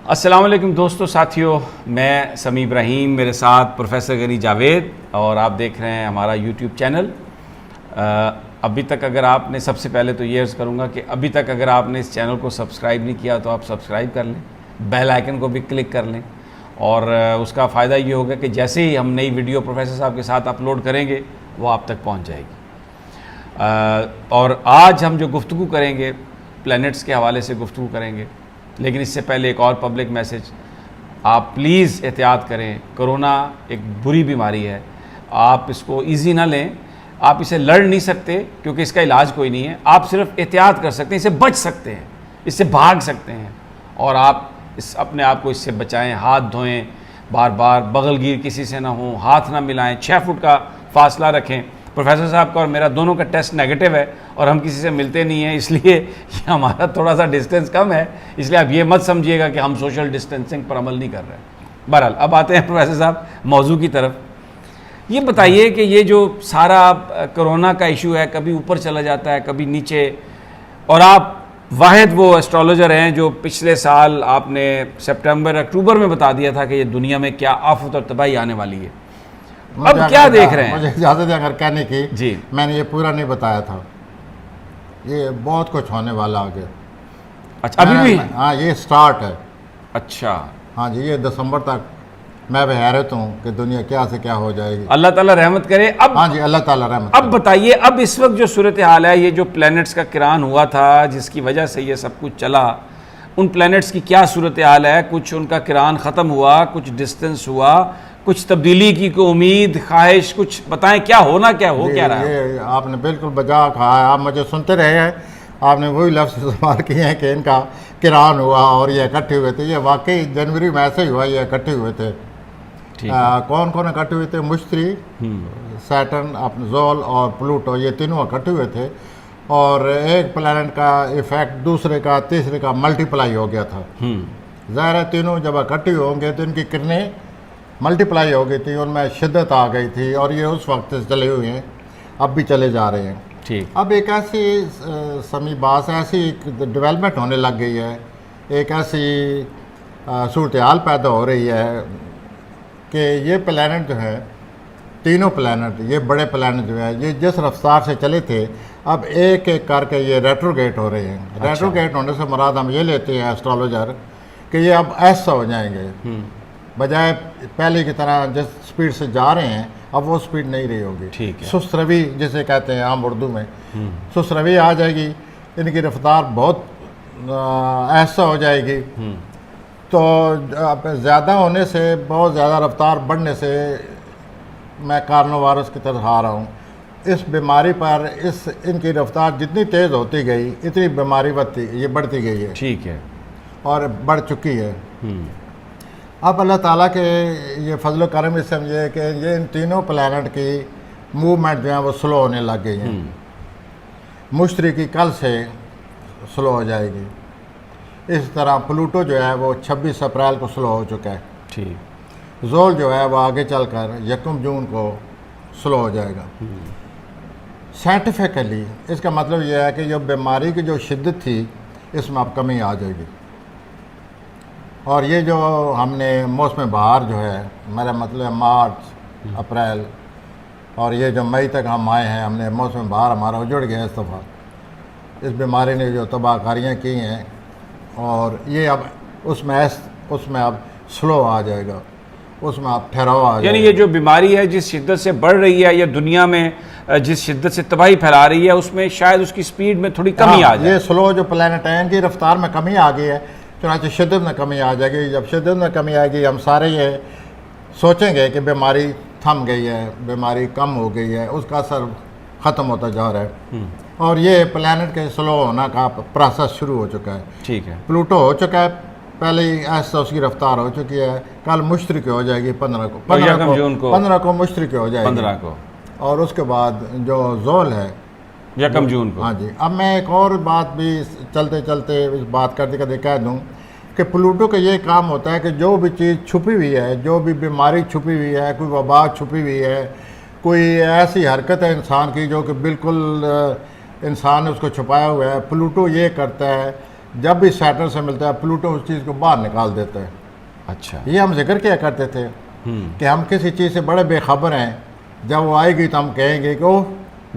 अस्सलाम वालेकुम दोस्तों, साथियों, मैं समी इब्राहीम, मेरे साथ प्रोफेसर गनी जावेद और आप देख रहे हैं हमारा यूट्यूब चैनल। अभी तक अगर आपने, सबसे पहले तो ये अर्ज़ करूँगा कि अभी तक अगर आपने इस चैनल को सब्सक्राइब नहीं किया तो आप सब्सक्राइब कर लें, बेल आइकन को भी क्लिक कर लें और उसका फ़ायदा ये होगा कि जैसे ही हम नई वीडियो प्रोफेसर साहब के साथ अपलोड करेंगे वो आप तक पहुँच जाएगी। और आज हम जो गुफ्तगू करेंगे प्लैनेट्स के हवाले से गुफ्तगू करेंगे, लेकिन इससे पहले एक और पब्लिक मैसेज, आप प्लीज़ एहतियात करें। कोरोना एक बुरी बीमारी है, आप इसको इजी ना लें। आप इसे लड़ नहीं सकते क्योंकि इसका इलाज कोई नहीं है, आप सिर्फ एहतियात कर सकते हैं, इससे बच सकते हैं, इससे भाग सकते हैं और आप अपने आप को इससे बचाएं। हाथ धोएं, बार बार बगलगीर किसी से ना हो, हाथ ना मिलाएं, 6 फुट का फासला रखें। प्रोफेसर साहब का और मेरा दोनों का टेस्ट नेगेटिव है और हम किसी से मिलते नहीं हैं, इसलिए हमारा थोड़ा सा डिस्टेंस कम है, इसलिए आप ये मत समझिएगा कि हम सोशल डिस्टेंसिंग पर अमल नहीं कर रहे हैं। बहरहाल अब आते हैं प्रोफेसर साहब मौजू की तरफ। ये बताइए कि ये जो सारा कोरोना का इशू है, कभी ऊपर चला जाता है कभी नीचे, और आप वाहिद वो एस्ट्रोलॉजर हैं जो पिछले साल आपने सितंबर अक्टूबर में बता दिया था कि ये दुनिया में क्या आफत और तबाही आने वाली है। अब क्या देख रहे हैं? मुझे इजाज़त है अगर कहने की जी। मैंने ये पूरा नहीं बताया था, ये बहुत कुछ होने वाला आगे। अच्छा, अभी भी? हाँ, ये स्टार्ट है। अच्छा, हाँ जी, ये दिसंबर तक मैं भी हैरत हूँ कि दुनिया क्या से क्या हो जाएगी। अल्लाह ताला रहमत करे। अब हाँ जी, अल्लाह ताला रहमत अब करे। बताइए, अब इस वक्त जो सूरत हाल है, ये जो प्लैनेट्स का किरान हुआ था जिसकी वजह से ये सब कुछ चला, उन प्लैनेट्स की क्या सूरत हाल है? कुछ उनका किरान ख़त्म हुआ, कुछ डिस्टेंस हुआ, कुछ तब्दीली की कोई उम्मीद, ख्वाहिश, कुछ बताएं क्या होना, क्या हो क्या रहा है? ये आपने बिल्कुल बजा कहा है। आप मुझे सुनते रहे हैं, आपने वही लफ्ज़ इस्तेमाल किए हैं कि इनका किरान हुआ और ये इकट्ठे हुए थे। ये वाकई जनवरी में ऐसे ही हुआ, ये इकट्ठे हुए थे। कौन कौन इकट्ठे हुए थे? मुश्तरी, सैटर्न, अपने जोल और प्लूटो, ये तीनों इकट्ठे हुए थे और एक प्लैनेट का इफेक्ट दूसरे का तीसरे का मल्टीप्लाई हो गया था। ज़ाहिर है तीनों जब इकट्ठे होंगे तो इनकी किरणें मल्टीप्लाई हो गई थी, उनमें शिद्दत आ गई थी और ये उस वक्त से चले हुए हैं, अब भी चले जा रहे हैं। ठीक। अब एक ऐसी समी बात, ऐसी डेवलपमेंट होने लग गई है, एक ऐसी सूरत हाल पैदा हो रही है कि ये प्लैनेट जो है, तीनों प्लैनेट, ये बड़े प्लैनेट जो है, ये जिस रफ्तार से चले थे अब एक एक करके ये रेट्रोगेट हो रहे हैं। अच्छा। रेट्रोगेट होने से मुराद हम ये लेते हैं एस्ट्रोलॉजर कि ये अब ऐसा हो जाएंगे, बजाय पहले की तरह जिस स्पीड से जा रहे हैं अब वो स्पीड नहीं रही होगी। ठीक है। सुस्त रवि जिसे कहते हैं आम उर्दू में, सुस्त रवि आ जाएगी, इनकी रफ्तार बहुत ऐसा हो जाएगी। तो ज़्यादा होने से, बहुत ज़्यादा रफ्तार बढ़ने से, मैं कारोना वायरस की तरफ आ रहा हूँ, इस बीमारी पर इनकी रफ्तार जितनी तेज़ होती गई इतनी बीमारी बढ़ती गई है। ठीक है। और बढ़ चुकी है। अब अल्लाह ताला के ये फजल करम इस समझे कि ये इन तीनों प्लैनेट की मूवमेंट जो है वो स्लो होने लग गई है। मुश्तरी की कल से स्लो हो जाएगी। इस तरह प्लूटो जो है वो 26 अप्रैल को स्लो हो चुका है। ठीक। जोल जो है वो आगे चलकर 1 जून को स्लो हो जाएगा। साइंटिफिकली इसका मतलब यह है कि जो बीमारी की जो शिद्दत थी इसमें अब कमी आ जाएगी। और ये जो हमने मौसम बहार जो है, मेरा मतलब मार्च, अप्रैल और ये जो मई तक हम आए हैं, हमने मौसम बहार हमारा उजड़ गया इस दफ़ा। इस बीमारी ने जो तबाहकारियाँ की हैं और ये अब उसमें अब स्लो आ जाएगा, उसमें अब ठहराव आ जाएगा। यानी ये जो बीमारी है जिस शिद्दत से बढ़ रही है या दुनिया में जिस शिद्दत से तबाही फैला रही है, उसमें शायद उसकी स्पीड में थोड़ी कमी आ जाए। ये स्लो जो प्लैनेट है इनकी रफ्तार में कमी आ गई है, चुनांचे शिद्दत में कमी आ जाएगी। जब शिद्दत में कमी आएगी हम सारे ये सोचेंगे कि बीमारी थम गई है, बीमारी कम हो गई है, उसका असर ख़त्म होता जा रहा है और ये प्लैनेट के स्लो होना का प्रोसेस शुरू हो चुका है। ठीक है। प्लूटो हो चुका है, पहले ही ऐसा उसकी रफ्तार हो चुकी है। कल मुश्तरी की हो जाएगी 15 को, 15 को मुश्तरी की हो जाएगी, 15 को, और उसके बाद जो जोल है 1 जून को। हाँ जी। अब मैं एक और बात भी चलते चलते इस बात करते करते कह दूँ कि प्लूटो का ये काम होता है कि जो भी चीज़ छुपी हुई है, जो भी बीमारी छुपी हुई है, कोई वबा छुपी हुई है, कोई ऐसी हरकत है इंसान की जो कि बिल्कुल इंसान ने उसको छुपाया हुआ है, प्लूटो ये करता है जब भी सैटर्न से मिलता है प्लूटो उस चीज़ को बाहर निकाल देता है। अच्छा। ये हम जिक्र किया करते थे कि हम किसी चीज़ से बड़े बेखबर हैं, जब वो आएगी तो हम कहेंगे कि ओह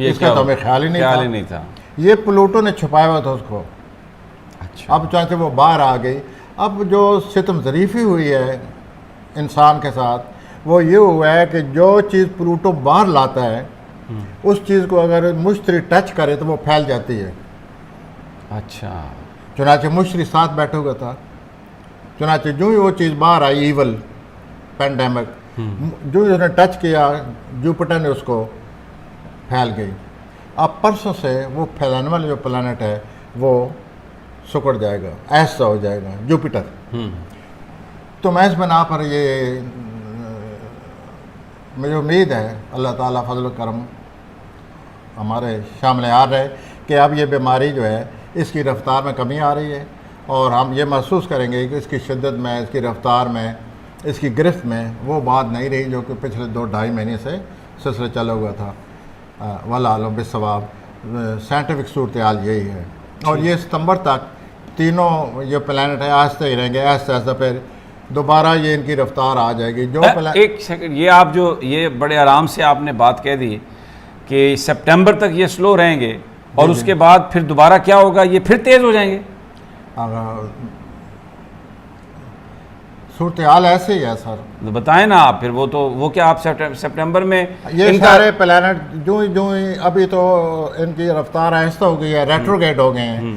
इसका तो हमें ख्याल ही नहीं था। ये प्लूटो ने छुपाया हुआ था उसको। अच्छा। अब चाहे वो बाहर आ गई। अब जो सितम ज़रीफ़ी हुई है इंसान के साथ वो ये हुआ है कि जो चीज़ प्लूटो बाहर लाता है उस चीज़ को अगर मुश्तरी टच करे तो वो फैल जाती है। अच्छा। चुनाचे मुश्तरी साथ बैठे हुआ था, चुनाचे जो ही वो चीज़ बाहर आई ईवल पैंडेमिक, जो ही उसने टच किया जुपिटर ने उसको फैल गई। अब परसों से वो फैलाने वाले जो प्लानट है वो सुकड़ जाएगा, ऐसा हो जाएगा जुपिटर। तो मैं इस बना पर ये मुझे उम्मीद है अल्लाह ताला फजल करम हमारे शामिल आ रहे कि अब ये बीमारी जो है इसकी रफ्तार में कमी आ रही है और हम ये महसूस करेंगे कि इसकी शिद्दत में, इसकी रफ्तार में, इसकी गिरफ्त में वो बात नहीं रही जो कि पिछले 2-2.5 महीने से सिलसिला चला हुआ था। वल्लाह आलम बिस्सवाब। साइंटिफिक सूरत हाल यही है और ये सितंबर तक तीनों ये प्लानट है आहिस्ता ही रहेंगे, आहिस्ता आहिस्ता फिर दोबारा ये इनकी रफ्तार आ जाएगी। जो एक सेकंड, ये आप जो ये बड़े आराम से आपने बात कह दी कि सितंबर तक ये स्लो रहेंगे और उसके बाद फिर दोबारा क्या होगा, ये फिर तेज हो जाएंगे। सूरत हाल ऐसे ही है सर। तो बताएं ना आप फिर। वो क्या आप सितंबर में ये सारे प्लानट जो ही अभी तो इनकी रफ्तार आहिस्ता हो गई है, रेट्रोगेट हो गए हैं।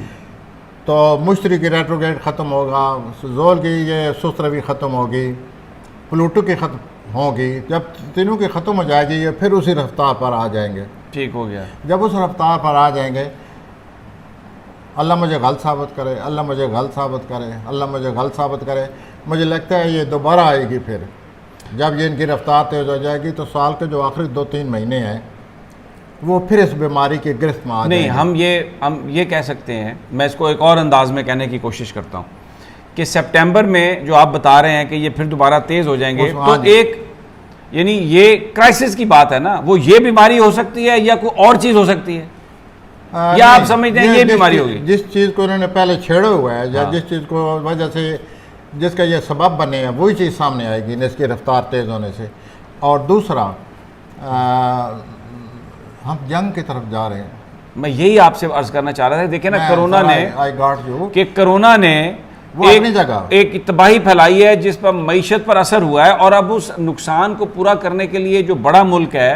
तो मुश्तरी की रेट्रोगेट ख़त्म होगा, जोल की ये सुस्त रवी ख़त्म होगी, प्लूटो की ख़त्म होगी। जब तीनों की ख़त्म हो जाएगी ये फिर उसी रफ्तार पर आ जाएंगे। ठीक हो गया। जब उस रफ्तार पर आ जाएंगे, अल्लाह मुझे गलत साबित करे, अल्लाह मुझे गलत साबित करे, अल्लाह मुझे गलत साबित करे। मुझे लगता है ये दोबारा आएगी फिर। जब ये इनकी रफ्तार तेज़ हो जाएगी तो साल के जो आखिरी 2-3 महीने हैं वो फिर इस बीमारी की गिरफ्त में आ नहीं, हम ये कह सकते हैं, मैं इसको एक और अंदाज में कहने की कोशिश करता हूँ कि सितंबर में जो आप बता रहे हैं कि ये फिर दोबारा तेज़ हो जाएंगे, तो एक यानी ये क्राइसिस की बात है ना, वो ये बीमारी हो सकती है या कोई और चीज़ हो सकती है, या आप समझते हैं ये बीमारी होगी? जिस चीज़ को उन्होंने पहले छेड़ा हुआ है या जिस चीज़ को वजह से जिसका ये सबब बने हैं वही चीज़ सामने आएगी इसकी रफ्तार तेज़ होने से। और दूसरा हम जंग की तरफ जा रहे हैं। मैं यही आपसे अर्ज करना चाह रहा था। देखिए ना, कोरोना ने आई गॉट यू कि कोरोना ने एक तबाही फैलाई है जिस पर मईशत पर असर हुआ है और अब उस नुकसान को पूरा करने के लिए जो बड़ा मुल्क है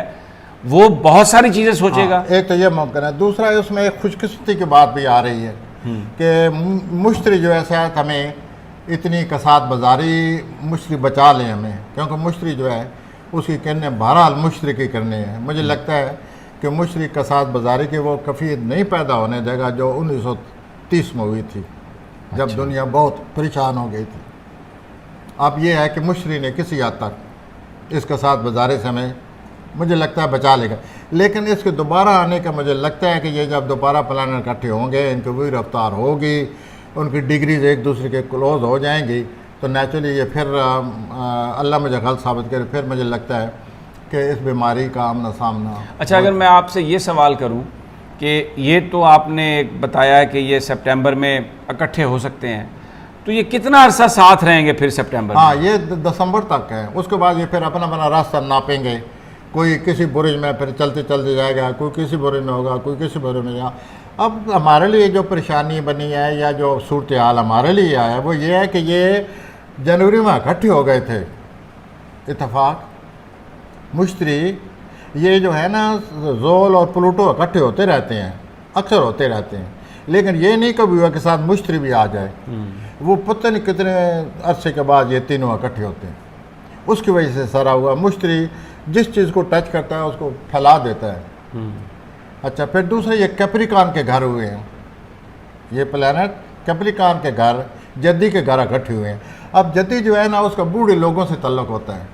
वो बहुत सारी चीज़ें सोचेगा। एक तो ये मुमकिन है, दूसरा उसमें एक खुशकिस्मती की बात भी आ रही है कि मुश्तरी जो है शायद हमें इतनी कसाद बाजारी मुश्तरी बचा लें हमें, क्योंकि मुश्तरी जो है उसकी करने बहरहाल मुश्तरी की करनी है। मुझे लगता है कि मुश्तरी कसाद बाजारी की वो कफ़ी नहीं पैदा होने देगा जो 1930 में हुई थी जब दुनिया बहुत परेशान हो गई थी। अब ये है कि मुश्तरी ने किसी हद तक इस कसाद बाजारी से हमें मुझे लगता है बचा लेगा, लेकिन इसके दोबारा आने का मुझे लगता है कि ये जब दोबारा प्लानट इकट्ठे होंगे इनकी वही रफ्तार होगी, उनकी डिग्रीज एक दूसरे के क्लोज हो जाएंगी, तो नेचुरली ये फिर अल्लाह मुझे गलत साबित करे, फिर मुझे लगता है कि इस बीमारी का आमना सामना। अच्छा, अगर मैं आपसे ये सवाल करूं कि ये तो आपने बताया है कि ये सितंबर में इकट्ठे हो सकते हैं, तो ये कितना अरसा साथ रहेंगे फिर सितंबर? हाँ, ये दिसंबर तक है। उसके बाद ये फिर अपना अपना रास्ता नापेंगे। कोई किसी बुरुज में फिर चलते चलते जाएगा, कोई किसी बुरुज में होगा, कोई किसी बुरुज में जाएगा। अब हमारे लिए जो परेशानी बनी है या जो सूरत हाल हमारे लिए आया है वो ये है कि ये जनवरी में इकट्ठे हो गए थे इत्तेफाक मुश्तरी। ये जो है ना जोल और प्लूटो इकट्ठे होते रहते हैं, अक्सर होते रहते हैं, लेकिन ये नहीं कभी हुआ कि साथ मुश्तरी भी आ जाए। वो पता नहीं कितने अरसे के बाद ये तीनों इकट्ठे होते हैं, उसकी वजह से सारा हुआ। मुश्तरी जिस चीज़ को टच करता है उसको फैला देता है। अच्छा, फिर दूसरे ये कैप्रिकॉर्न के घर हुए हैं, ये प्लैनेट कैप्रिकॉर्न के घर, जद्दी के घर इकट्ठे हुए हैं। अब जद्दी जो है ना उसका बूढ़े लोगों से तल्लुक़ होता है,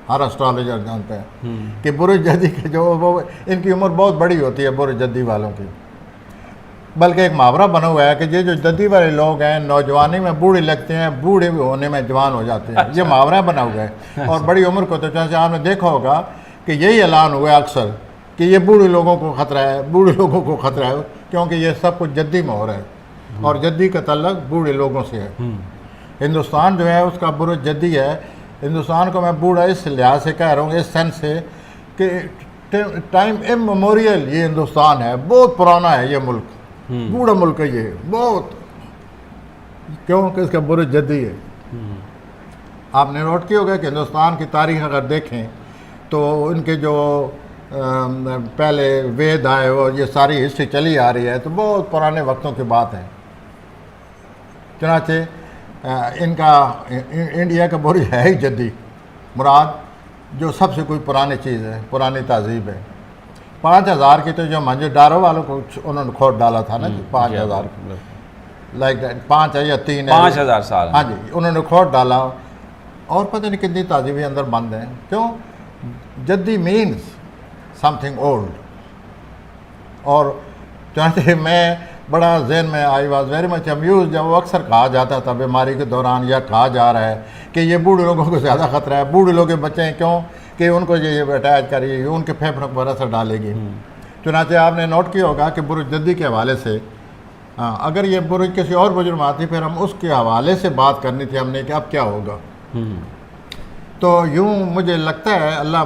हर एस्ट्रोलॉजर जानता है कि बुरुज जद्दी के जो वो इनकी उम्र बहुत बड़ी होती है बुरुज जद्दी वालों की। बल्कि एक मुहावरा बना हुआ है कि ये जो जद्दी वाले लोग हैं नौजवानी में बूढ़े लगते हैं, बूढ़े होने में जवान हो जाते हैं। अच्छा। ये मुहावरा बना हुआ है और बड़ी उम्र को तो जैसे आपने देखा होगा कि यही ऐलान हुआ है अक्सर कि ये बूढ़े लोगों को ख़तरा है, बूढ़े लोगों को ख़तरा है, क्योंकि ये सब कुछ जद्दी में हो रहा है। और जद्दी का तल्लक बूढ़े लोगों से है। हिंदुस्तान जो है उसका बुरुज जद्दी है। हिंदुस्तान को मैं बूढ़ा इस लिहाज से कह रहा हूँ, इस सेंस से कि टाइम इमेमोरियल ये हिंदुस्तान है, बहुत पुराना है ये मुल्क, बूढ़ा मुल्क है ये बहुत, क्योंकि इसका बुरुज जद्दी है। आपने नोट किया होगा कि हिंदुस्तान की तारीख अगर देखें तो इनके जो पहले वेद आए और ये सारी हिस्ट्री चली आ रही है तो बहुत पुराने वक्तों की बात है। चुनाचे इनका इंडिया का बुरुज है ही जद्दी, मुराद जो सबसे कोई पुरानी चीज़ है, पुरानी तहजीब है। 5000 की तो जो मंझेदारों वालों को उन्होंने खोद डाला था ना जी, 5000 लाइक दैट, 5 है या 3 है, 5000 साल। हाँ जी, उन्होंने खोद डाला और पता नहीं कितनी तहजीबें अंदर बंद हैं। क्यों? जद्दी मीन्स समथिंग ओल्ड। और चाहते मैं बड़ा जहन में I was very much amuse जब वो अक्सर कहा जाता था बीमारी के दौरान, या कहा जा रहा है कि ये बूढ़े लोगों को ज़्यादा ख़तरा है, बूढ़े लोग के बच्चे हैं, क्यों कि उनको ये अटैच करेगी, उनके फेफड़ों पर असर डालेगी। चुनाचे आपने नोट किया होगा कि बुरुज जद्दी के हवाले से, अगर ये बुरुज किसी और बुजुर्ग में आती फिर हम उसके हवाले से बात करनी थी हमने कि अब क्या होगा। तो यूँ मुझे लगता है, अल्लाह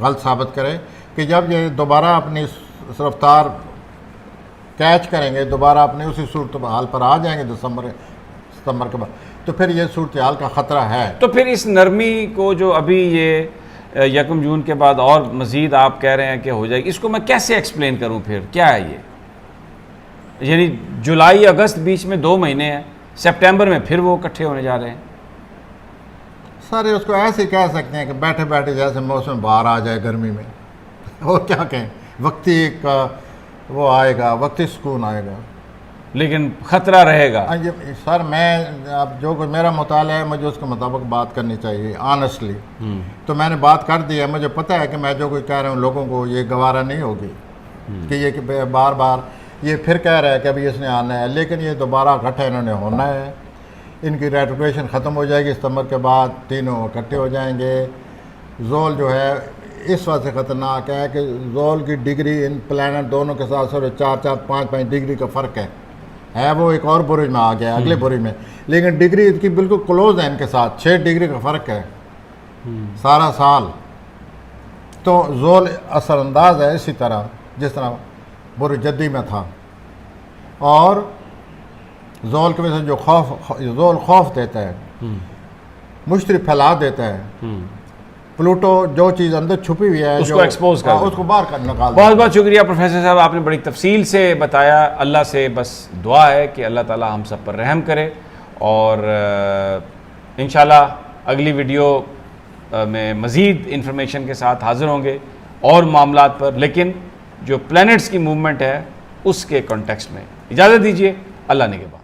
गलत साबित करे, कि जब ये दोबारा अपनी रफ्तार कैच करेंगे, दोबारा अपने उसी सूरत हाल पर आ जाएंगे सितंबर के बाद, तो फिर ये सूरत हाल का ख़तरा है। तो फिर इस नरमी को जो अभी ये 1 जून के बाद और मज़ीद आप कह रहे हैं कि हो जाएगी, इसको मैं कैसे एक्सप्लेन करूं? फिर क्या है ये? यानी जुलाई अगस्त बीच में 2 महीने हैं, सितंबर में फिर वो इकट्ठे होने जा रहे हैं। सारे उसको ऐसे ही कह सकते हैं कि बैठे बैठे जैसे मौसम बाहर आ जाए गर्मी में, और क्या कहें, वक्ती एक वो आएगा, वक्ती सुकून आएगा, लेकिन ख़तरा रहेगा। सर मैं अब जो कुछ मेरा मुताला है मुझे उसके मुताबिक बात करनी चाहिए ऑनेस्टली। तो मैंने बात कर दी है, मुझे पता है कि मैं जो कुछ कह रहा हूँ लोगों को ये गवारा नहीं होगी कि ये कि बार बार ये फिर कह रहा है कि अभी इसने आना है, लेकिन ये दोबारा इकट्ठा इन्होंने होना है। इनकी रेपुटेशन ख़त्म हो जाएगी सितंबर के बाद, तीनों इकट्ठे हो जाएंगे। जोल जो है इस वजह से ख़तरनाक है कि जोल की डिग्री इन प्लैनेट दोनों के साथ सिर्फ 4-4, 5-5 डिग्री का फ़र्क है वो एक और बुरुज में आ गया, अगले बुरुज में, लेकिन डिग्री इसकी बिल्कुल क्लोज है इनके साथ, 6 डिग्री का फ़र्क है सारा साल। तो जोल असरअंदाज है इसी तरह जिस तरह बुरुज जद्दी में था। और जोल की वजह से जो जोल खौफ देता है, मुश्तरी फैला देता है। प्लूटो जो चीज़ अंदर छुपी हुई है उसको एक्सपोज कर, उसको बाहर कर निकाल। बहुत बहुत शुक्रिया प्रोफेसर साहब, आपने बड़ी तफसील से बताया। अल्लाह से बस दुआ है कि अल्लाह ताला हम सब पर रहम करे, और इंशाल्लाह अगली वीडियो में मज़ीद इंफॉर्मेशन के साथ हाज़िर होंगे और मामलात पर, लेकिन जो प्लैनेट्स की मूवमेंट है उसके कॉन्टेक्स्ट में। इजाज़त दीजिए, अल्लाह निगहबान।